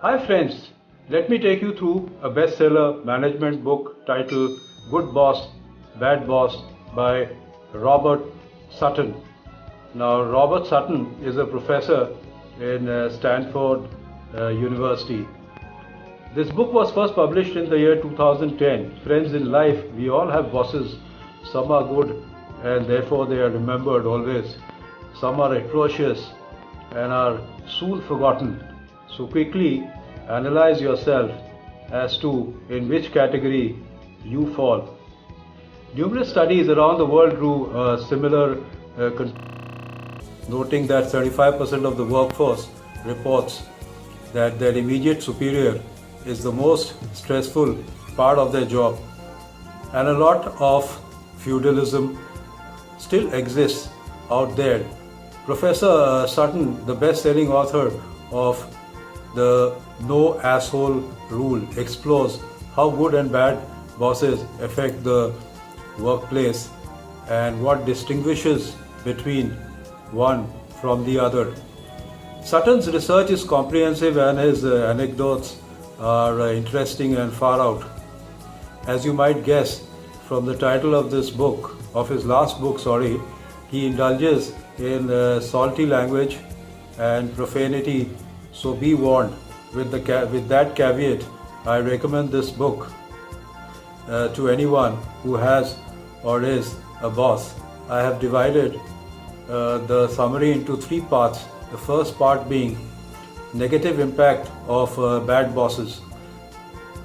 Hi friends, let me take you through a bestseller management book titled Good Boss, Bad Boss by Robert Sutton. Now, Robert Sutton is a professor in Stanford University. This book was first published in the year 2010. Friends, in life, we all have bosses. Some are good and therefore they are remembered always. Some are atrocious and are soon forgotten. So quickly analyze yourself as to in which category you fall. Numerous studies around the world drew similar noting that 35% of the workforce reports that their immediate superior is the most stressful part of their job. And a lot of feudalism still exists out there. Professor Sutton, the best-selling author of the No Asshole Rule, explores how good and bad bosses affect the workplace and what distinguishes between one from the other. Sutton's research is comprehensive and his anecdotes are interesting and far out. As you might guess from the title of this book, of his last book, he indulges in salty language and profanity, so be warned. With that caveat, I recommend this book to anyone who has or is a boss. I have divided the summary into three parts. The first part being negative impact of bad bosses.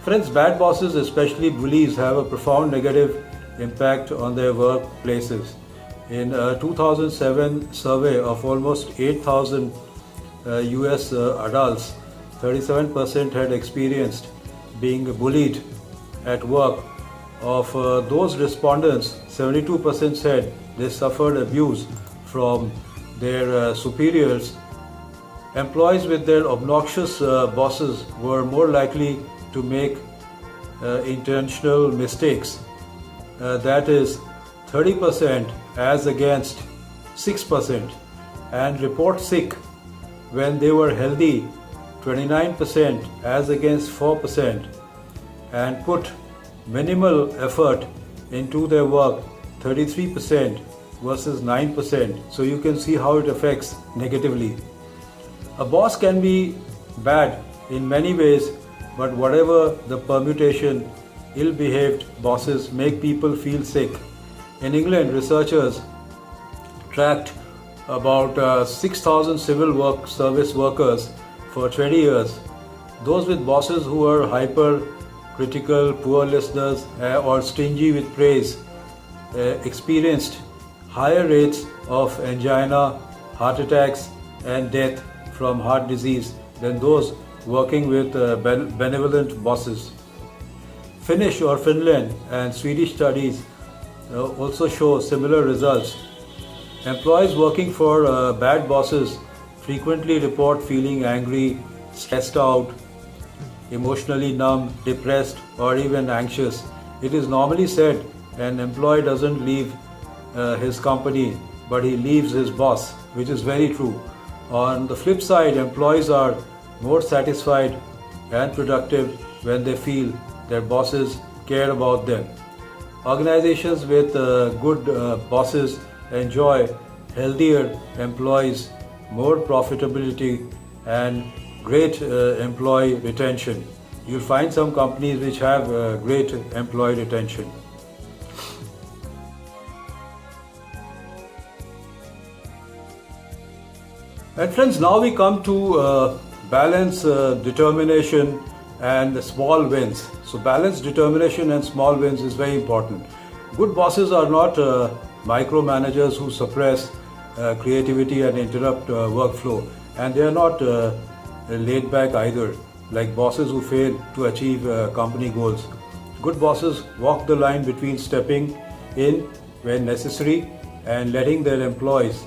Friends, bad bosses, especially bullies, have a profound negative impact on their workplaces. In a 2007 survey of almost 8,000 US adults, 37% had experienced being bullied at work. Of those respondents, 72% said they suffered abuse from their superiors. Employees with their obnoxious bosses were more likely to make intentional mistakes. That is 30% as against 6%, and report sick when they were healthy, 29% as against 4%, and put minimal effort into their work, 33% versus 9%. So you can see how it affects negatively. A boss can be bad in many ways, but whatever the permutation, ill-behaved bosses make people feel sick. In England, researchers tracked about 6,000 civil service workers for 20 years. Those with bosses who were hyper-critical, poor listeners, or stingy with praise experienced higher rates of angina, heart attacks, and death from heart disease than those working with benevolent bosses. Finnish or Finland and Swedish studies also show similar results. Employees working for bad bosses frequently report feeling angry, stressed out, emotionally numb, depressed, or even anxious. It is normally said an employee doesn't leave his company, but he leaves his boss, which is very true. On the flip side, employees are more satisfied and productive when they feel their bosses care about them. Organizations with good bosses enjoy healthier employees, more profitability, and great employee retention. You'll find some companies which have great employee retention. And friends, now we come to balance, determination, and small wins. So balance, determination, and small wins is very important. Good bosses are not micromanagers who suppress creativity and interrupt workflow, and they are not laid back either, like bosses who fail to achieve company goals. Good bosses walk the line between stepping in when necessary and letting their employees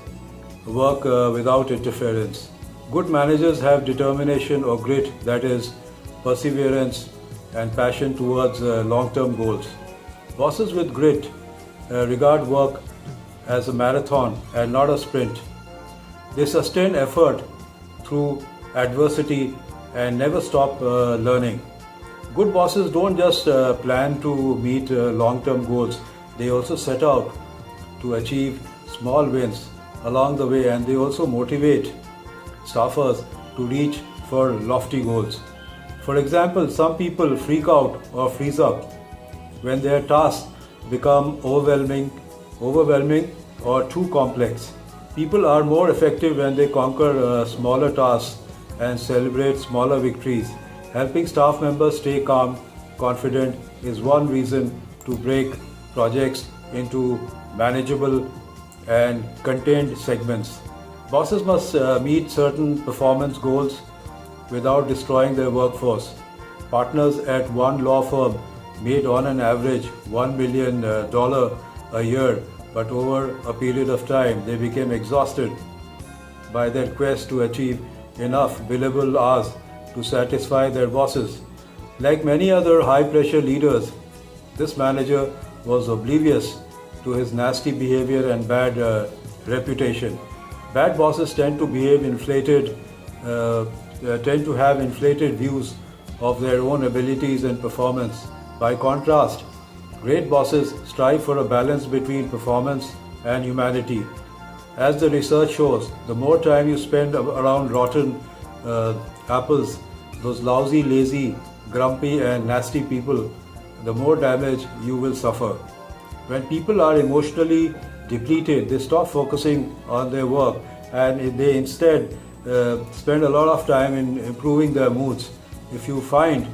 work without interference. Good managers have determination or grit, that is, perseverance and passion towards long-term goals. Bosses with grit regard work as a marathon and not a sprint. They sustain effort through adversity and never stop learning. Good bosses don't just plan to meet long-term goals, they also set out to achieve small wins along the way, and they also motivate staffers to reach for lofty goals. For example, some people freak out or freeze up when their tasks become overwhelming or too complex. People are more effective when they conquer smaller tasks and celebrate smaller victories. Helping staff members stay calm, confident is one reason to break projects into manageable and contained segments. Bosses must meet certain performance goals without destroying their workforce. Partners at one law firm made on an average $1 million a year, but over a period of time they became exhausted by their quest to achieve enough billable hours to satisfy their bosses. Like many other high pressure leaders, this manager was oblivious to his nasty behavior and bad reputation. Bad bosses tend to have inflated views of their own abilities and performance. By contrast, great bosses strive for a balance between performance and humanity. As the research shows, the more time you spend around rotten apples, those lousy, lazy, grumpy and nasty people, the more damage you will suffer. When people are emotionally depleted, they stop focusing on their work and they instead spend a lot of time in improving their moods. If you find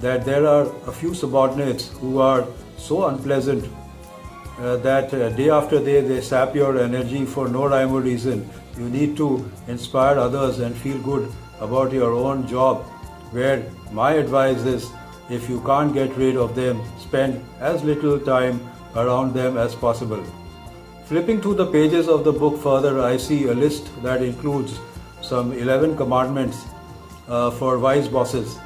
that there are a few subordinates who are so unpleasant that day after day they sap your energy for no rhyme or reason, you need to inspire others and feel good about your own job, where my advice is, if you can't get rid of them, spend as little time around them as possible. Flipping through the pages of the book further, I see a list that includes some 11 commandments for wise bosses.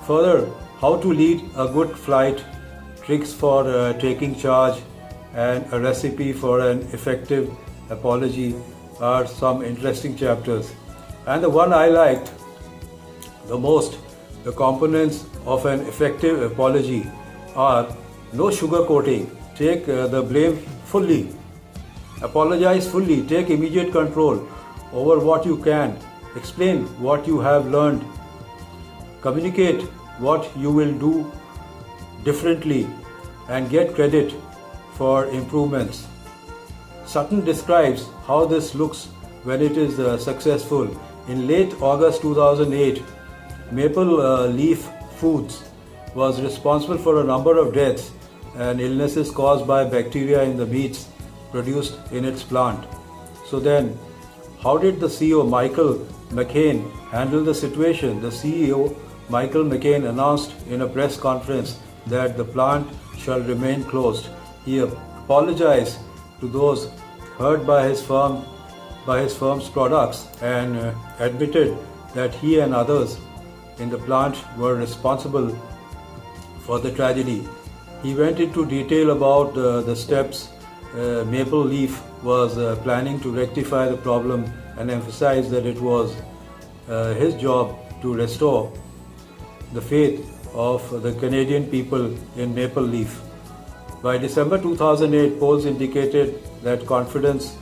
Further, how to lead a good flight, tricks for taking charge, and a recipe for an effective apology are some interesting chapters. And the one I liked the most, the components of an effective apology are: no sugarcoating, take the blame fully, apologize fully, take immediate control over what you can, explain what you have learned, communicate what you will do differently, and get credit for improvements. Sutton describes how this looks when it is successful. In late August 2008, Maple Leaf Foods was responsible for a number of deaths and illnesses caused by bacteria in the meats produced in its plant. So then, how did the CEO Michael McCain handle the situation? The CEO Michael McCain announced in a press conference that the plant shall remain closed. He apologized to those hurt by his firm's products and admitted that he and others in the plant were responsible for the tragedy. He went into detail about the steps Maple Leaf was planning to rectify the problem and emphasized that it was his job to restore the faith of the Canadian people in Maple Leaf. By December 2008, polls indicated that confidence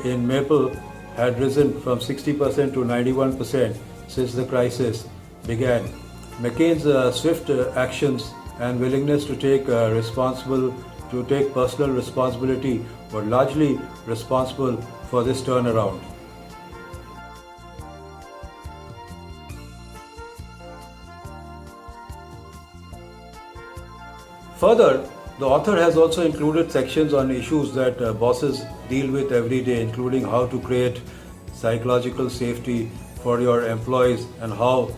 in Maple had risen from 60% to 91% since the crisis began. McCain's swift actions and willingness to take personal responsibility were largely responsible for this turnaround. Further, the author has also included sections on issues that bosses deal with every day, including how to create psychological safety for your employees and how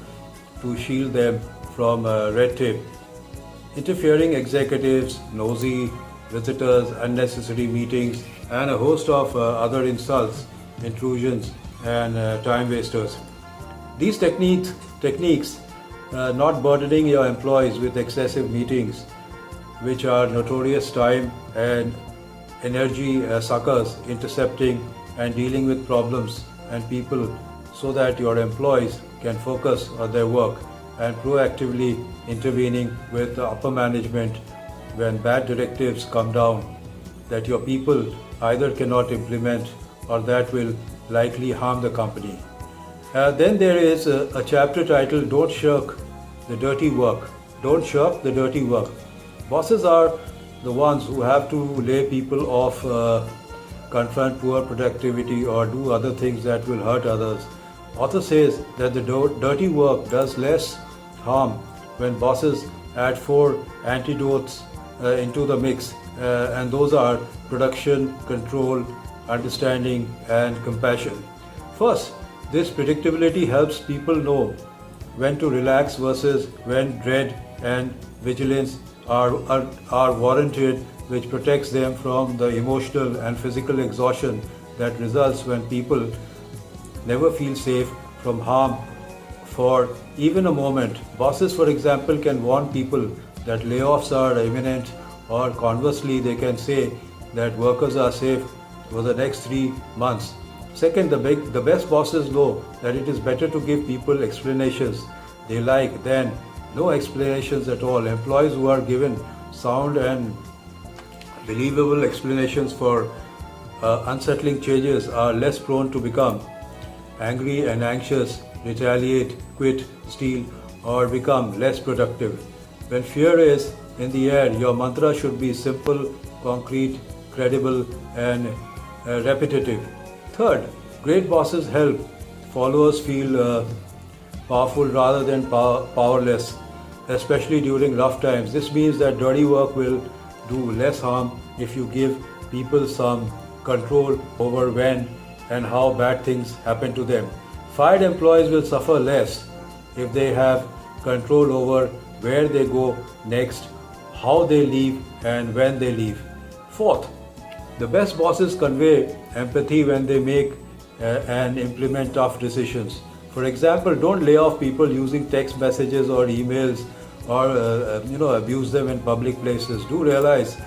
to shield them from red tape. Interfering executives, nosy visitors, unnecessary meetings, and a host of other insults, intrusions, and time wasters. These techniques, not burdening your employees with excessive meetings, which are notorious time and energy suckers, intercepting and dealing with problems and people so that your employees can focus on their work and proactively intervening with the upper management when bad directives come down that your people either cannot implement or that will likely harm the company. Then there is a chapter titled Don't Shirk the Dirty Work. Don't shirk the dirty work. Bosses are the ones who have to lay people off, confront poor productivity, or do other things that will hurt others. Author says that the dirty work does less harm when bosses add four antidotes into the mix, and those are production, control, understanding, and compassion. First, this predictability helps people know when to relax versus when dread and vigilance are warranted, which protects them from the emotional and physical exhaustion that results when people never feel safe from harm for even a moment. Bosses, for example, can warn people that layoffs are imminent, or conversely, they can say that workers are safe for the next 3 months. Second, the best bosses know that it is better to give people explanations they like than no explanations at all. Employees who are given sound and believable explanations for unsettling changes are less prone to become angry and anxious, retaliate, quit, steal, or become less productive. When fear is in the air, your mantra should be simple, concrete, credible, and repetitive. Third, great bosses help followers feel powerful rather than powerless, especially during rough times. This means that dirty work will do less harm if you give people some control over when and how bad things happen to them. Fired employees will suffer less if they have control over where they go next, how they leave, and when they leave. Fourth, the best bosses convey empathy when they make and implement tough decisions. For example, don't lay off people using text messages or emails, or abuse them in public places. Do realize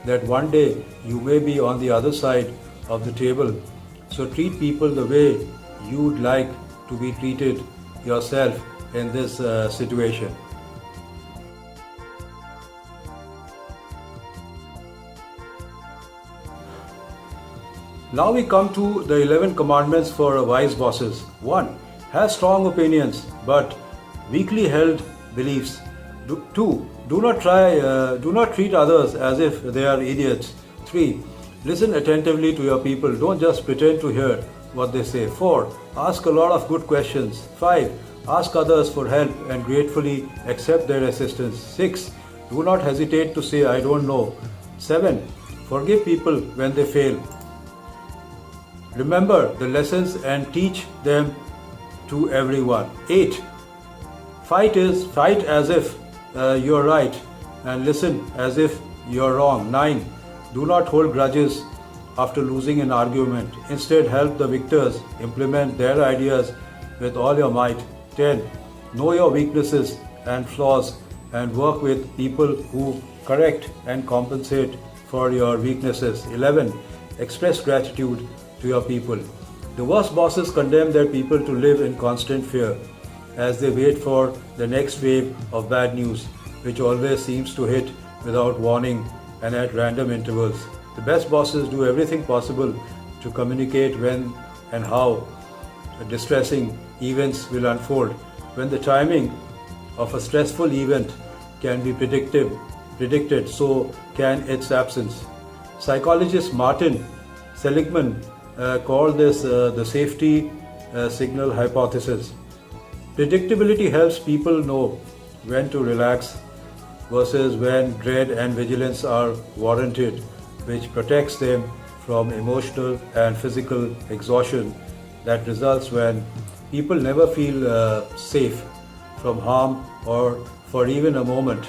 that one day you may be on the other side of the table. So treat people the way you'd like to be treated yourself in this situation. Now we come to the 11 commandments for wise bosses. 1. Have strong opinions but weakly held beliefs. 2. Do not treat others as if they are idiots. 3. Listen attentively to your people. Don't just pretend to hear what they say. 4. Ask a lot of good questions. 5. Ask others for help and gratefully accept their assistance. 6. Do not hesitate to say I don't know. 7. Forgive people when they fail. Remember the lessons and teach them to everyone. 8. Fight as if you're right and listen as if you're wrong. 9. Do not hold grudges after losing an argument. Instead, help the victors implement their ideas with all your might. 10. Know your weaknesses and flaws and work with people who correct and compensate for your weaknesses. 11. Express gratitude to your people. The worst bosses condemn their people to live in constant fear as they wait for the next wave of bad news, which always seems to hit without warning and at random intervals. The best bosses do everything possible to communicate when and how distressing events will unfold. When the timing of a stressful event can be predicted, so can its absence. Psychologist Martin Seligman called this the safety signal hypothesis. Predictability helps people know when to relax versus when dread and vigilance are warranted, which protects them from emotional and physical exhaustion that results when people never feel safe from harm or for even a moment.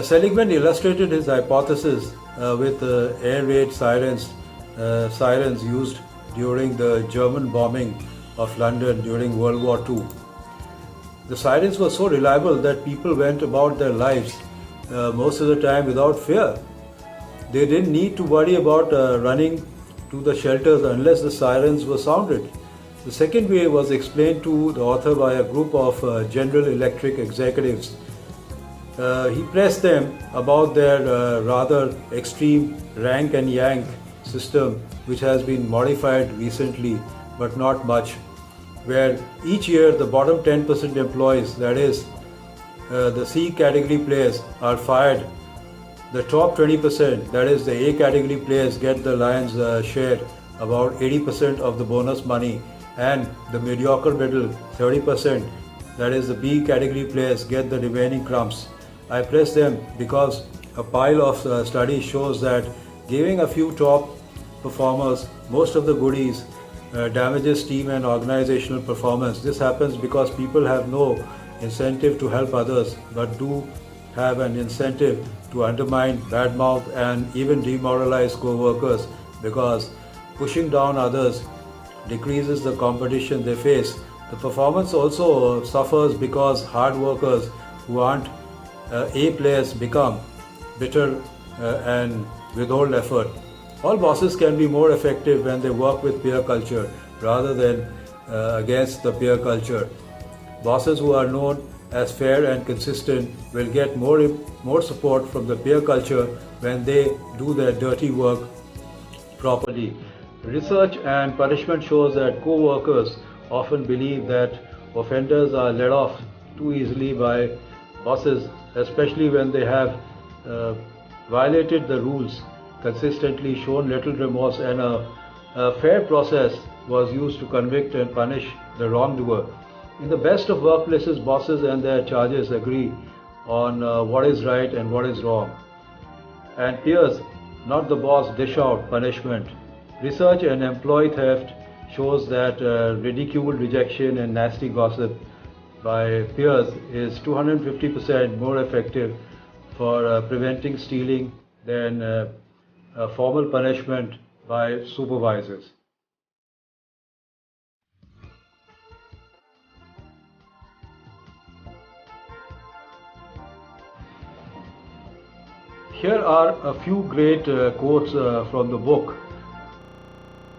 Seligman illustrated his hypothesis with air raid sirens used during the German bombing of London during World War II. The sirens were so reliable that people went about their lives most of the time without fear. They didn't need to worry about running to the shelters unless the sirens were sounded. The second way was explained to the author by a group of General Electric executives. He pressed them about their rather extreme rank and yank system, which has been modified recently but not much, where each year the bottom 10% employees, that is, the C category players, are fired. The top 20%, that is, the A category players, get the lion's share, about 80% of the bonus money, and the mediocre middle, 30%, that is, the B category players, get the remaining crumbs. I press them because a pile of studies shows that giving a few top performers most of the goodies damages team and organizational performance. This happens because people have no incentive to help others, but do have an incentive to undermine, badmouth, and even demoralize co-workers, because pushing down others decreases the competition they face. The performance also suffers because hard workers who aren't A players become bitter and withhold effort. All bosses can be more effective when they work with peer culture rather than against the peer culture. Bosses who are known as fair and consistent will get more support from the peer culture when they do their dirty work properly. Research and punishment shows that co-workers often believe that offenders are let off too easily by bosses, especially when they have violated the rules consistently, shown little remorse, and a fair process was used to convict and punish the wrongdoer. In the best of workplaces, bosses and their charges agree on what is right and what is wrong, and peers, not the boss, dish out punishment. Research and employee theft shows that ridicule, rejection, and nasty gossip by peers is 250% more effective for preventing stealing than formal punishment by supervisors. Here are a few great quotes from the book.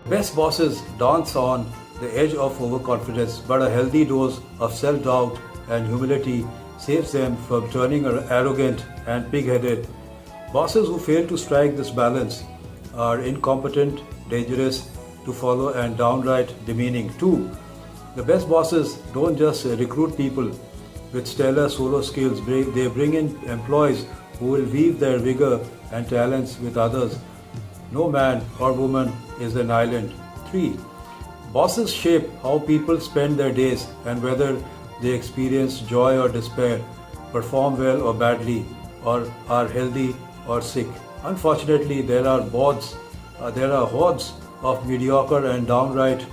Best bosses dance on the edge of overconfidence, but a healthy dose of self-doubt and humility saves them from turning arrogant and pig-headed. Bosses who fail to strike this balance are incompetent, dangerous to follow, and downright demeaning. 2. The best bosses don't just recruit people with stellar solo skills, they bring in employees who will weave their vigor and talents with others. No man or woman is an island. 3. Bosses shape how people spend their days and whether they experience joy or despair, perform well or badly, or are healthy or sick. Unfortunately, there are hordes of mediocre and downright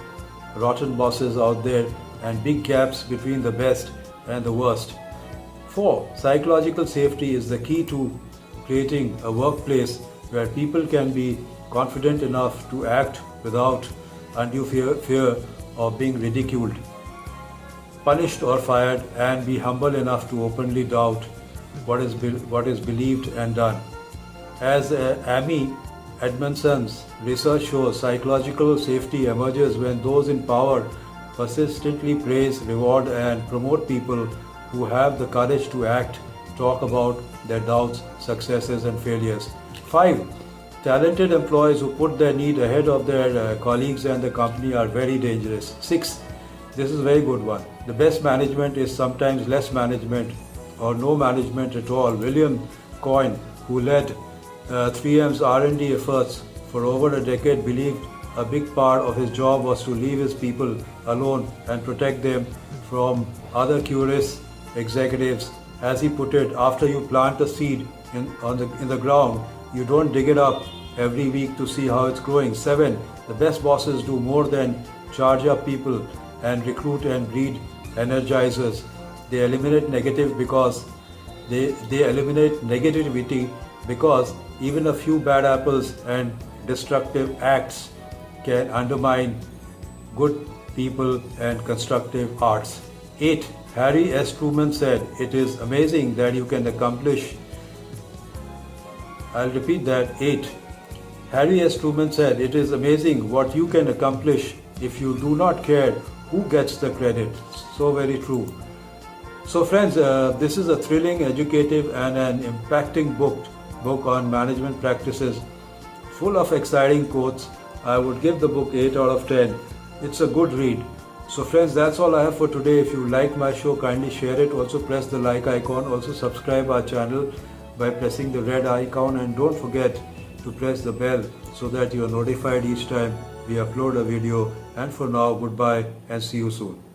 rotten bosses out there, and big gaps between the best and the worst. 4. Psychological safety is the key to creating a workplace where people can be confident enough to act without undue fear of being ridiculed, punished, or fired, and be humble enough to openly doubt what is believed and done. As Amy Edmondson's research shows, psychological safety emerges when those in power persistently praise, reward, and promote people who have the courage to act, talk about their doubts, successes, and failures. 5. Talented employees who put their need ahead of their colleagues and the company are very dangerous. 6. This is a very good one. The best management is sometimes less management or no management at all. William Coyne, who led 3M's R&D efforts for over a decade, believed a big part of his job was to leave his people alone and protect them from other curious executives. As he put it, after you plant a seed in the ground, you don't dig it up every week to see how it's growing. 7. The best bosses do more than charge up people and recruit and breed energizers. They eliminate negativity because even a few bad apples and destructive acts can undermine good people and constructive arts. 8. Harry S. Truman said, "It is amazing that you can accomplish." I'll repeat that. 8. Harry S. Truman said, "It is amazing what you can accomplish If you do not care, who gets the credit? So very true. So friends, this is a thrilling, educative and an impacting book on management practices, full of exciting quotes. I would give the book 8 out of 10. It's a good read. So friends, that's all I have for today. If you like my show, kindly share it. Also press the like icon. Also subscribe our channel by pressing the red icon, and don't forget to press the bell so that you are notified each time we upload a video. And for now, goodbye and see you soon.